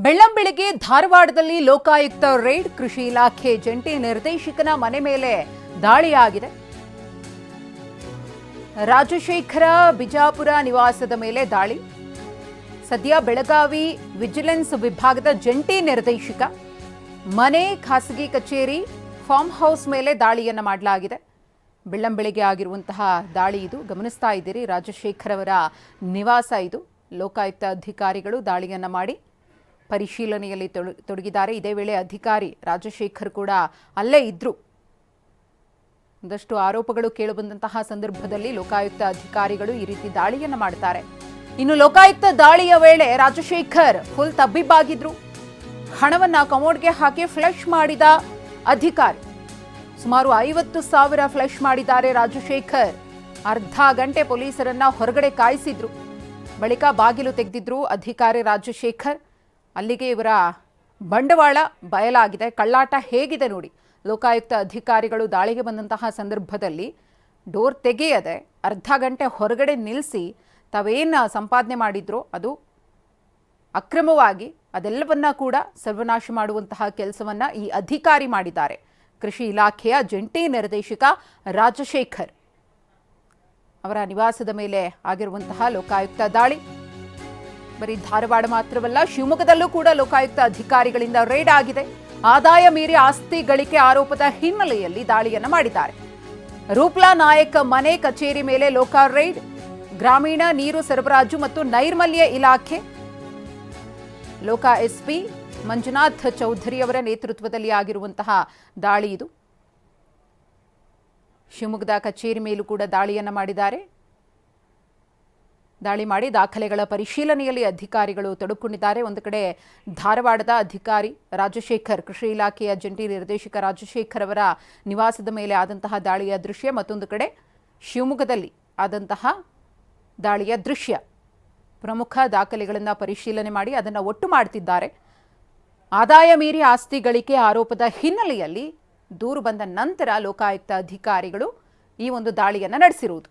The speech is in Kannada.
ಬೆಳ್ಳಂಬೆಳಗ್ಗೆ ಧಾರವಾಡದಲ್ಲಿ ಲೋಕಾಯುಕ್ತ ರೇಡ್, ಕೃಷಿ ಇಲಾಖೆ ಜಂಟಿ ನಿರ್ದೇಶಕನ ಮನೆ ಮೇಲೆ ದಾಳಿಯಾಗಿದೆ. ರಾಜಶೇಖರ ಬಿಜಾಪುರ ನಿವಾಸದ ಮೇಲೆ ದಾಳಿ. ಸದ್ಯ ಬೆಳಗಾವಿ ವಿಜಿಲೆನ್ಸ್ ವಿಭಾಗದ ಜಂಟಿ ನಿರ್ದೇಶಕ ಮನೆ, ಖಾಸಗಿ ಕಚೇರಿ, ಫಾರ್ಮ್ ಹೌಸ್ ಮೇಲೆ ದಾಳಿಯನ್ನು ಮಾಡಲಾಗಿದೆ. ಬೆಳ್ಳಂಬೆಳಗ್ಗೆ ಆಗಿರುವಂತಹ ದಾಳಿ ಇದು. ಗಮನಿಸ್ತಾ ಇದ್ದೀರಿ, ರಾಜಶೇಖರ್ ಅವರ ನಿವಾಸ ಇದು. ಲೋಕಾಯುಕ್ತ ಅಧಿಕಾರಿಗಳು ದಾಳಿಯನ್ನು ಮಾಡಿ ಪರಿಶೀಲನೆಯಲ್ಲಿ ತೊಡಗಿದ್ದಾರೆ. ಇದೇ ವೇಳೆ ಅಧಿಕಾರಿ ರಾಜಶೇಖರ್ ಕೂಡ ಅಲ್ಲೇ ಇದ್ರು. ಒಂದಷ್ಟು ಆರೋಪಗಳು ಕೇಳಿಬಂದಂತಹ ಸಂದರ್ಭದಲ್ಲಿ ಲೋಕಾಯುಕ್ತ ಅಧಿಕಾರಿಗಳು ಈ ರೀತಿ ದಾಳಿಯನ್ನು ಮಾಡ್ತಾರೆ. ಇನ್ನು ಲೋಕಾಯುಕ್ತ ದಾಳಿಯ ವೇಳೆ ರಾಜಶೇಖರ್ ಫುಲ್ ತಬ್ಬಿಬ್ಬಾಗಿದ್ರು. ಹಣವನ್ನ ಕಮೋಡ್ಗೆ ಹಾಕಿ ಫ್ಲಶ್ ಮಾಡಿದ ಅಧಿಕಾರಿ. ಸುಮಾರು 50,000 ಫ್ಲಶ್ ಮಾಡಿದ್ದಾರೆ ರಾಜಶೇಖರ್. ಅರ್ಧ ಗಂಟೆ ಪೊಲೀಸರನ್ನ ಹೊರಗಡೆ ಕಾಯಿಸಿದ್ರು. ಬಳಿಕ ಬಾಗಿಲು ತೆಗೆದಿದ್ರು ಅಧಿಕಾರಿ ರಾಜಶೇಖರ್. ಅಲ್ಲಿಗೆ ಇವರ ಬಂಡವಾಳ ಬಯಲಾಗಿದೆ. ಕಳ್ಳಾಟ ಹೇಗಿದೆ ನೋಡಿ. ಲೋಕಾಯುಕ್ತ ಅಧಿಕಾರಿಗಳು ದಾಳಿಗೆ ಬಂದಂತಹ ಸಂದರ್ಭದಲ್ಲಿ ಡೋರ್ ತೆಗೆಯದೆ ಅರ್ಧ ಗಂಟೆ ಹೊರಗಡೆ ನಿಲ್ಲಿಸಿ ತಾವೇನು ಸಂಪಾದನೆ ಮಾಡಿದ್ರೋ ಅದು ಅಕ್ರಮವಾಗಿ ಅದೆಲ್ಲವನ್ನ ಕೂಡ ಸರ್ವನಾಶ ಮಾಡುವಂತಹ ಕೆಲಸವನ್ನ ಈ ಅಧಿಕಾರಿ ಮಾಡಿದ್ದಾರೆ. ಕೃಷಿ ಇಲಾಖೆಯ ಜಂಟಿ ನಿರ್ದೇಶಕ ರಾಜಶೇಖರ್ ಅವರ ನಿವಾಸದ ಮೇಲೆ ಆಗಿರುವಂತಹ ಲೋಕಾಯುಕ್ತ ದಾಳಿ. ಬರೀ ಧಾರವಾಡ ಮಾತ್ರವಲ್ಲ, ಶಿವಮೊಗ್ಗದಲ್ಲೂ ಕೂಡ ಲೋಕಾಯುಕ್ತ ಅಧಿಕಾರಿಗಳಿಂದ ರೇಡ್ ಆಗಿದೆ. ಆದಾಯ ಮೀರಿ ಆಸ್ತಿ ಗಳಿಕೆ ಆರೋಪದ ಹಿನ್ನೆಲೆಯಲ್ಲಿ ದಾಳಿಯನ್ನು ಮಾಡಿದ್ದಾರೆ. ರೂಪ್ಲಾ ನಾಯಕ್ ಮನೆ, ಕಚೇರಿ ಮೇಲೆ ಲೋಕ ರೇಡ್. ಗ್ರಾಮೀಣ ನೀರು ಸರಬರಾಜು ಮತ್ತು ನೈರ್ಮಲ್ಯ ಇಲಾಖೆ ಲೋಕ ಎಸ್ಪಿ ಮಂಜುನಾಥ್ ಚೌಧರಿ ಅವರ ನೇತೃತ್ವದಲ್ಲಿ ಆಗಿರುವಂತಹ ದಾಳಿ ಇದು. ಶಿವಮೊಗ್ಗದ ಕಚೇರಿ ಮೇಲೂ ಕೂಡ ದಾಳಿಯನ್ನು ಮಾಡಿದ್ದಾರೆ. ದಾಳಿ ಮಾಡಿ ದಾಖಲೆಗಳ ಪರಿಶೀಲನೆಯಲ್ಲಿ ಅಧಿಕಾರಿಗಳು ತೊಡಗಿಕೊಂಡಿದ್ದಾರೆ. ಒಂದು ಕಡೆ ಧಾರವಾಡದ ಅಧಿಕಾರಿ ರಾಜಶೇಖರ್, ಕೃಷಿ ಇಲಾಖೆಯ ಜಂಟಿ ನಿರ್ದೇಶಕ ರಾಜಶೇಖರ್ ಅವರ ನಿವಾಸದ ಮೇಲೆ ಆದಂತಹ ದಾಳಿಯ ದೃಶ್ಯ, ಮತ್ತೊಂದು ಕಡೆ ಶಿವಮೊಗ್ಗದಲ್ಲಿ ಆದಂತಹ ದಾಳಿಯ ದೃಶ್ಯ. ಪ್ರಮುಖ ದಾಖಲೆಗಳನ್ನು ಪರಿಶೀಲನೆ ಮಾಡಿ ಅದನ್ನು ಒಟ್ಟು ಮಾಡ್ತಿದ್ದಾರೆ. ಆದಾಯ ಮೀರಿ ಆಸ್ತಿ ಗಳಿಕೆ ಆರೋಪದ ಹಿನ್ನೆಲೆಯಲ್ಲಿ ದೂರು ಬಂದ ನಂತರ ಲೋಕಾಯುಕ್ತ ಅಧಿಕಾರಿಗಳು ಈ ಒಂದು ದಾಳಿಯನ್ನು ನಡೆಸಿರುವುದು.